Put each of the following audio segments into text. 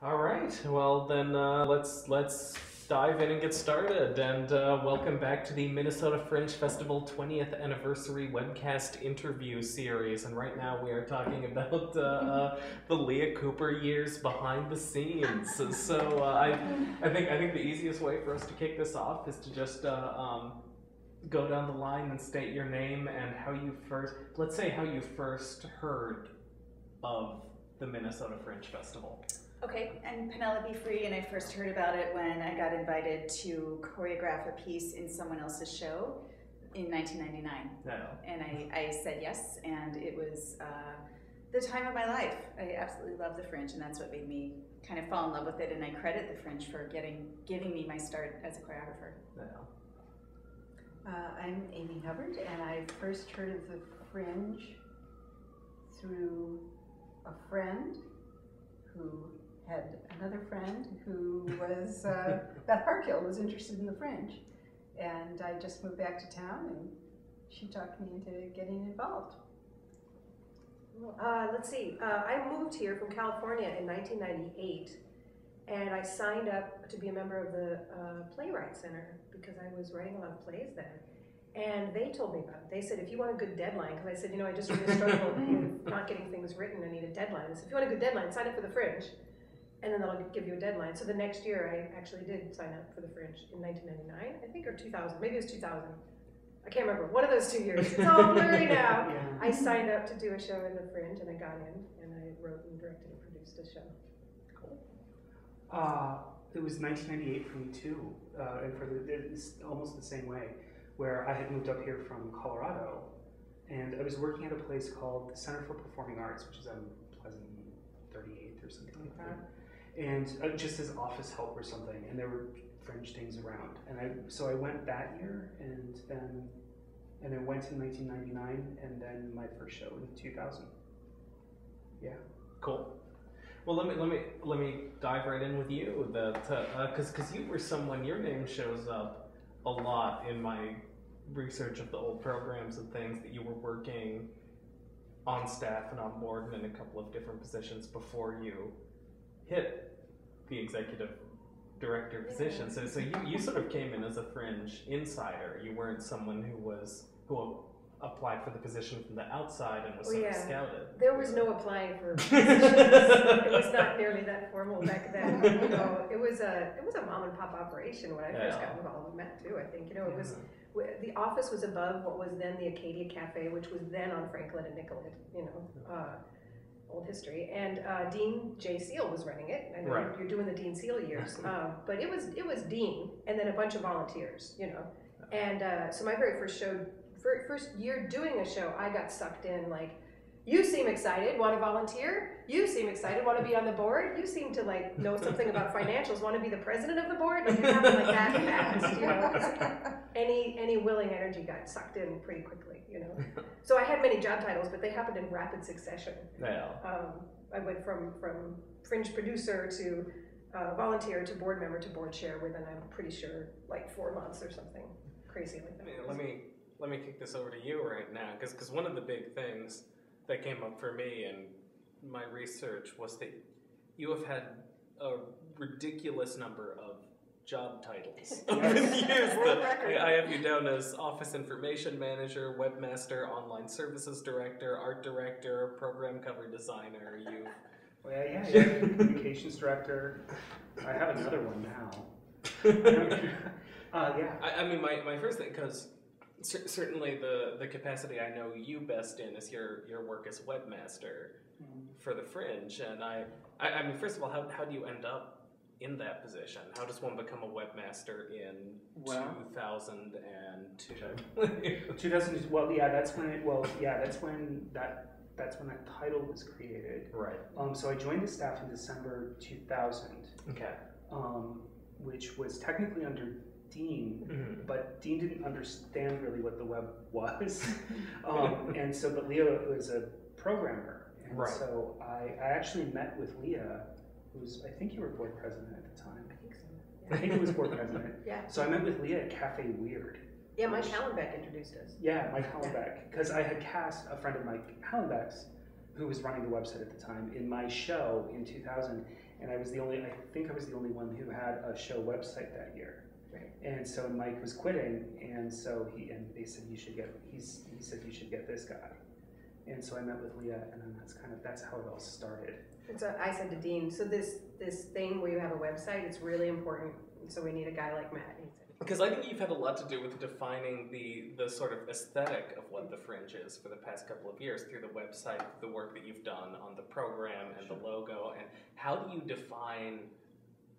All right. Well, then let's dive in and get started. And welcome back to the Minnesota Fringe Festival 20th Anniversary Webcast interview series. And right now we are talking about the Leah Cooper years behind the scenes. So I think the easiest way for us to kick this off is to just go down the line and state your name and how you first heard of the Minnesota Fringe Festival. Okay, I'm Penelope Free, and I first heard about it when I got invited to choreograph a piece in someone else's show in 1999. No. And I said yes, and it was the time of my life. I absolutely love the Fringe, and that's what made me kind of fall in love with it, and I credit the Fringe for giving me my start as a choreographer. No. I'm Amy Hubbard, and I first heard of the Fringe through a friend who had another friend who was, Beth Parkhill was interested in the Fringe. And I just moved back to town and she talked me into getting involved. Let's see, I moved here from California in 1998 and I signed up to be a member of the Playwright Center because I was writing a lot of plays then. And they told me about it. They said, if you want a good deadline, because I said, I just really struggle with not getting things written. I need a deadline. They said, if you want a good deadline, sign up for the Fringe. And then they'll give you a deadline. So the next year, I actually did sign up for the Fringe in 1999, I think, or 2000. Maybe it was 2000. I can't remember. One of those 2 years. It's all blurry now. Yeah. I signed up to do a show in the Fringe, and I got in, and I wrote and directed and produced a show. Cool. It was 1998 for me too, and it's almost the same way, where I had moved up here from Colorado, and I was working at a place called the Center for Performing Arts, which is on Pleasant 38th or something like that, and just as office help or something, and there were Fringe things around, and so I went that year, and then went in 1999, and then my first show in 2000. Yeah. Cool. Well, let me dive right in with you. Because you were someone, your name shows up a lot in my research of the old programs and things, that you were working on staff and on board and in a couple of different positions before you hit the executive director position. So you sort of came in as a Fringe insider. You weren't someone who applied for the position from the outside and was sort of scouted. There was no applying for positions. It was not nearly that formal back then. It was a mom and pop operation when I first got involved with Matt too. I think it was the office was above what was then the Acadia Cafe, which was then on Franklin and Nicollet. Old history. And Dean J. Seal was running it. I know you're doing the Dean Seal years, but it was Dean and then a bunch of volunteers. And so my very first year doing a show, I got sucked in like, you seem excited, want to volunteer? You seem excited, want to be on the board? You seem to know something about financials, want to be the president of the board? It happened like that fast, Any willing energy got sucked in pretty quickly, So I had many job titles, but they happened in rapid succession. Yeah. I went from Fringe producer to volunteer to board member to board chair within, I'm pretty sure, 4 months or something crazy like that. Let me kick this over to you right now, because one of the big things that came up for me in my research was that you have had a ridiculous number of job titles over the years. I have you down as Office Information Manager, Webmaster, Online Services Director, Art Director, Program Cover Designer. Communications Director. I have another one now. My first thing, because certainly the capacity I know you best in is your work as webmaster for the Fringe, and I mean, first of all, how do you end up in that position? How does one become a webmaster in 2002? 2000. Well, yeah, that's when that title was created. Right. So I joined the staff in December 2000. Okay. Which was technically under Dean, but Dean didn't understand really what the web was, but Leah was a programmer, and so I actually met with Leah, I think you were board president at the time. I think so. I think it was board president. Yeah. So I met with Leah at Cafe Weird. Yeah, Mike Hallenbeck introduced us. Yeah, Mike Hallenbeck, because I had cast a friend of Mike Hallenbeck's who was running the website at the time, in my show in 2000, and I think I was the only one who had a show website that year. Right. And so Mike was quitting, and so they said he said you should get this guy. And so I met with Leah, and then that's how it all started. And so I said to Dean, so this thing where you have a website, it's really important. So we need a guy like Matt. Because I think you've had a lot to do with defining the sort of aesthetic of what the Fringe is for the past couple of years through the website, the work that you've done on the program and the logo. And how do you define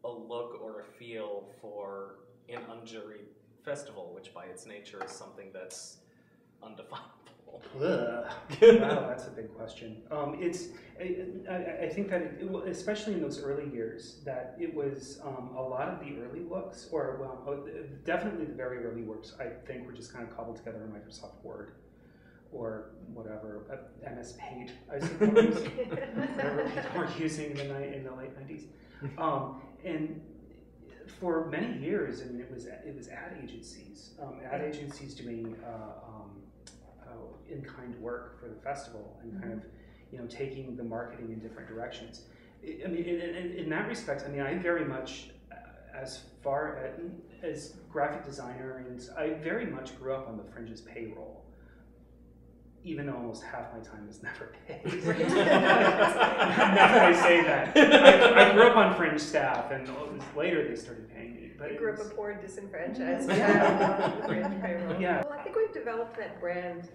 a look or a feel for an unjuried festival, which by its nature is something that's undefinable? Wow, that's a big question. I think that, especially in those early years, that it was a lot of the early looks, definitely the very early works, I think were just kind of cobbled together in Microsoft Word or whatever, MS Paint, I suppose, whatever people were using in the late 90s. And for many years, I mean, it was ad agencies doing in-kind work for the festival and kind of, taking the marketing in different directions. I mean, in that respect, I mean, I very much, as far as graphic designer, and I very much grew up on the Fringe's payroll, even though almost half my time is never paid. Now that I say that, I grew up on Fringe staff, and later they started paying me. But I grew up a poor, disenfranchised Fringe payroll. Yeah. Well, I think we've developed that brand.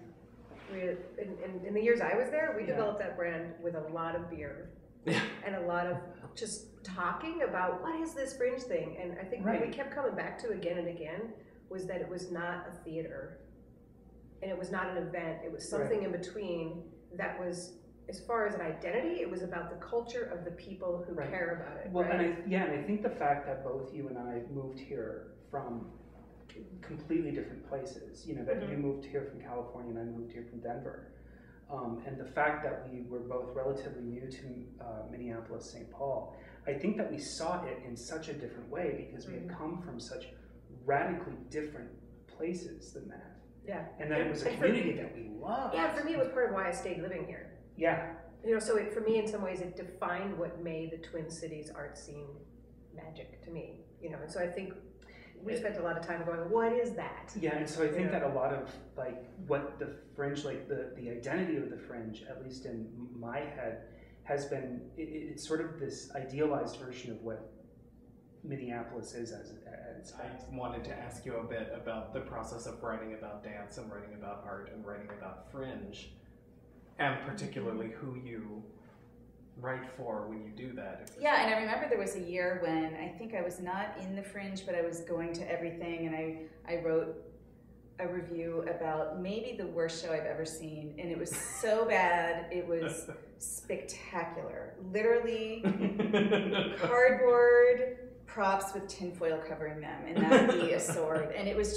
In the years I was there, we developed that brand with a lot of beer and a lot of just talking about what is this Fringe thing. And I think what we kept coming back to again and again was that it was not a theater and it was not an event. It was something in between that was, as far as an identity, it was about the culture of the people who care about it. Well, and I think the fact that both you and I moved here from completely different places, that you moved here from California and I moved here from Denver, and the fact that we were both relatively new to Minneapolis, St. Paul, I think that we saw it in such a different way because we had come from such radically different places than that. Yeah. And that it was a community that we loved. Yeah, for me it was part of why I stayed living here. Yeah. So for me in some ways it defined what made the Twin Cities art scene magic to me, and so I think we spent a lot of time going, what is that? Yeah, and so I think that a lot of what the Fringe, the identity of the Fringe, at least in my head, has been it's sort of this idealized version of what Minneapolis is as I wanted to ask you a bit about the process of writing about dance and writing about art and writing about Fringe, and particularly who you write for when you do that. Yeah, and I remember there was a year when I think I was not in the Fringe, but I was going to everything, and I wrote a review about maybe the worst show I've ever seen, and it was so bad, it was spectacular. Literally cardboard props with tinfoil covering them, and that would be a sword. And it was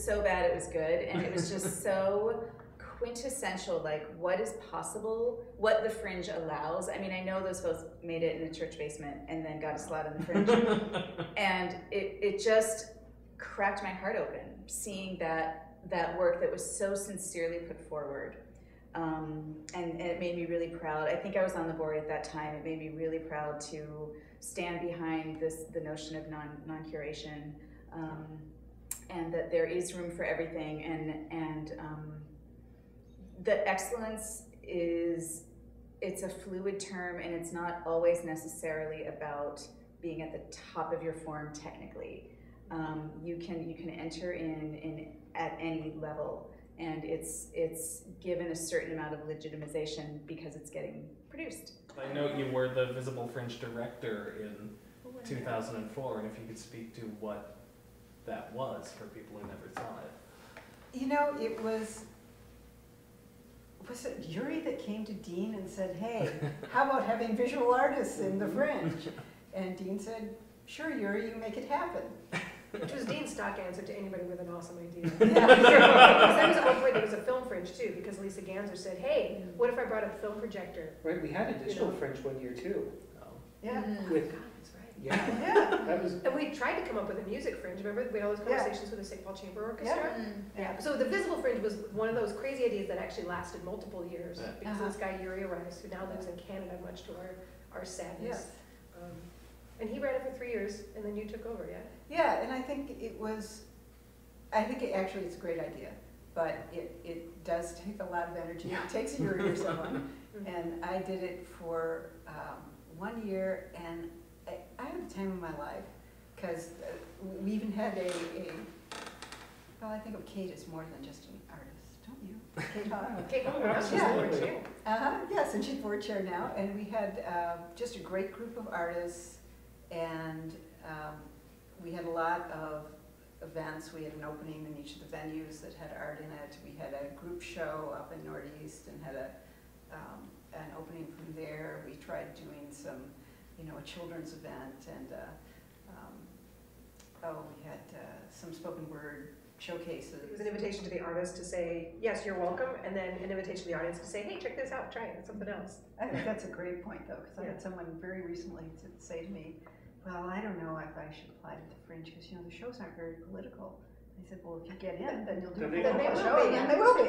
so bad it was good, and it was just so quintessential, what is possible, what the Fringe allows. I mean, I know those folks made it in a church basement and then got a slot in the Fringe. And it just cracked my heart open, seeing that work that was so sincerely put forward. And it made me really proud. I think I was on the board at that time. It made me really proud to stand behind the notion of non-curation, and that there is room for everything, and the excellence it's a fluid term, and it's not always necessarily about being at the top of your form technically. You can enter in at any level, and it's given a certain amount of legitimization because it's getting produced. I know you were the Visible Fringe director in 2004, and if you could speak to what that was for people who never saw it. It was it Yuri that came to Dean and said, hey, how about having visual artists in the Fringe? And Dean said, sure, Yuri, you make it happen. Which was Dean's stock answer to anybody with an awesome idea. Yeah. Because that was at one point, there was a film Fringe too, because Lisa Ganser said, hey, what if I brought a film projector? Right, we had a digital Fringe one year too. Yeah. With Yeah, that was. And we tried to come up with a music Fringe. Remember, we had all those conversations with the St. Paul Chamber Orchestra? Yeah. So the Visible Fringe was one of those crazy ideas that actually lasted multiple years because of this guy, Yuri Rice, who now lives in Canada, much to our sadness. Yes. And he ran it for 3 years, and then you took over, yeah? Yeah, and I think actually it's a great idea, but it does take a lot of energy. It takes a year or someone. And I did it for 1 year, and I had the time of my life, because we even had well, I think of Kate as more than just an artist, don't you? Kate Hahn. Kate Hahn, she's the board chair. Yes, and she's board chair now, and we had just a great group of artists, and we had a lot of events. We had an opening in each of the venues that had art in it. We had a group show up in Northeast and had an opening from there. We tried doing some, a children's event, and we had some spoken word showcases. It was an invitation to the artist to say, yes, you're welcome, and then an invitation to the audience to say, hey, check this out, try it, it's something else. I think that's a great point, though, because I had someone very recently say to me, well, I don't know if I should apply to the Fringe, because, the shows aren't very political. I said, well, if you get in, then you'll do a political show, and then they will be.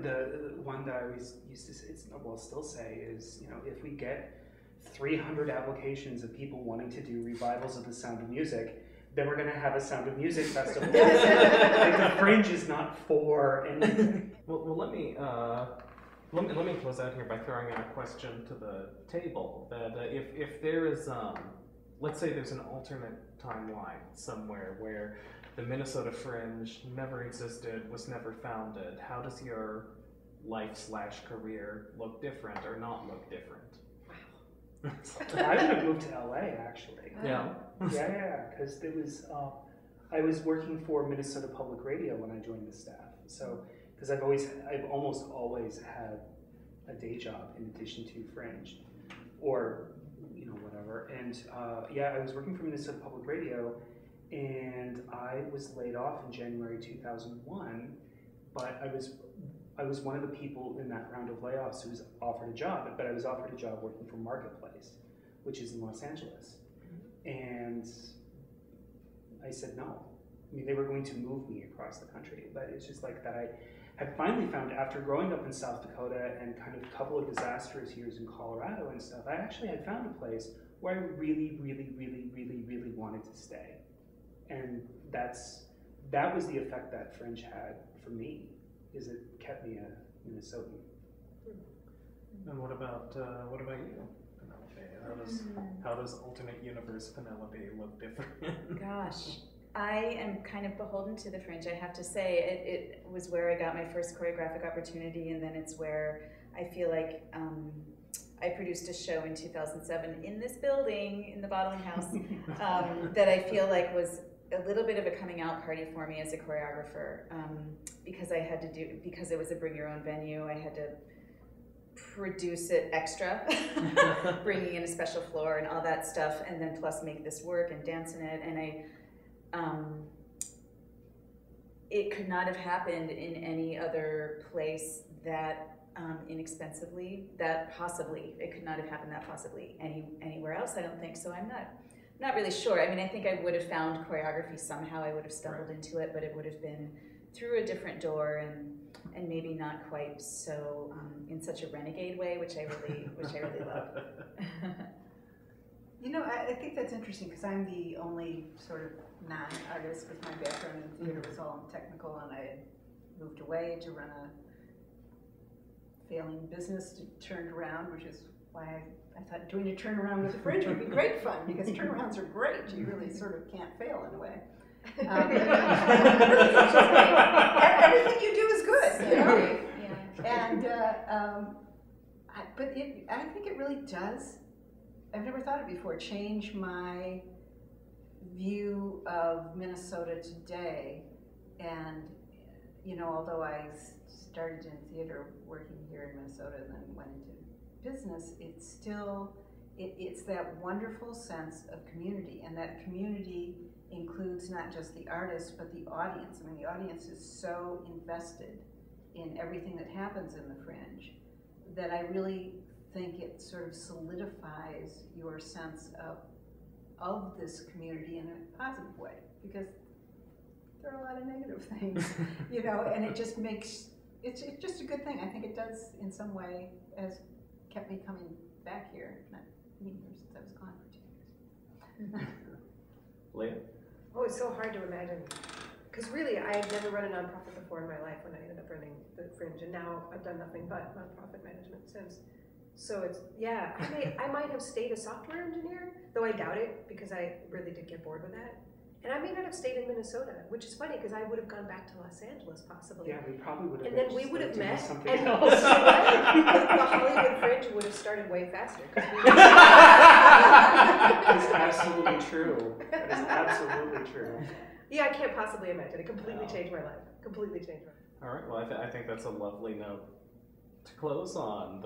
The one that I always used to say, still say is, if we get 300 applications of people wanting to do revivals of The Sound of Music, then we're going to have a Sound of Music festival. The Fringe is not for anything. Well, let me close out here by throwing out a question to the table. That if there is, let's say there's an alternate timeline somewhere where the Minnesota Fringe never existed, was never founded, how does your life/career look different or not look different? I would have moved to LA, actually. Yeah. Yeah, because I was working for Minnesota Public Radio when I joined the staff. So, because I've almost always had a day job in addition to Fringe, or whatever. And I was working for Minnesota Public Radio, and I was laid off in January 2001. But I was one of the people in that round of layoffs who was offered a job, but I was offered a job working for Marketplace, which is in Los Angeles. And I said no. I mean, they were going to move me across the country, but it's just like that I had finally found, after growing up in South Dakota and kind of a couple of disastrous years in Colorado and stuff, I actually had found a place where I really, really, really, really, really wanted to stay. And that was the effect that Fringe had for me, is it kept me a Minnesotan. And what about you, Penelope? How does alternate universe Penelope look different? Gosh, I am kind of beholden to the Fringe. I have to say, it was where I got my first choreographic opportunity, and then it's where I feel like I produced a show in 2007 in this building, in the Bottling House, that I feel like was a little bit of a coming out party for me as a choreographer, because it was a bring your own venue. I had to produce it extra, bringing in a special floor and all that stuff, and then plus make this work and dance in it. And it could not have happened in any other place that inexpensively, that possibly, it could not have happened that possibly anywhere else, I don't think. So I'm not really sure. I mean, I think I would have found choreography somehow. I would have stumbled into it, but it would have been through a different door, and maybe not quite so in such a renegade way, which I really love. I think that's interesting, because I'm the only sort of non-artist, because my background in theater was all technical, and I had moved away to run a failing business, turned around, which is why I thought doing a turnaround with the Fringe would be great fun, because turnarounds are great. You really sort of can't fail in a way. Everything you do is good, Yeah. And I think it really does. I've never thought it before. Change my view of Minnesota today, and although I started in theater, working here in Minnesota, and then went into business, it's that wonderful sense of community, and that community includes not just the artist, but the audience. I mean, the audience is so invested in everything that happens in the Fringe that I really think it sort of solidifies your sense of this community in a positive way, because there are a lot of negative things, you know, and it just makes, it's just a good thing. I think it does in some way, has kept me coming back here. Not being here since I was gone for 2 years. Leah? Oh, it's so hard to imagine. Because really, I had never run a nonprofit before in my life when I ended up running the Fringe, and now I've done nothing but nonprofit management since. So it's, yeah, I might have stayed a software engineer, though I doubt it, because I really did get bored with that. And I may not have stayed in Minnesota, which is funny, because I would have gone back to Los Angeles, possibly. Yeah, we probably would have. And then we would have met, something and else. the Hollywood Fringe would have started way faster. 'Cause we That is absolutely true. That is absolutely true. Yeah, I can't possibly imagine. It completely changed my life. Completely changed my life. All right. Well, I think that's a lovely note to close on.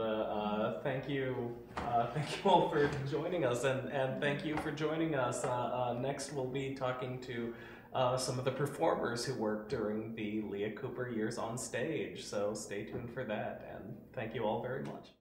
Thank you all for joining us, and thank you for joining us. Next, we'll be talking to some of the performers who worked during the Leah Cooper years on stage. So stay tuned for that, and thank you all very much.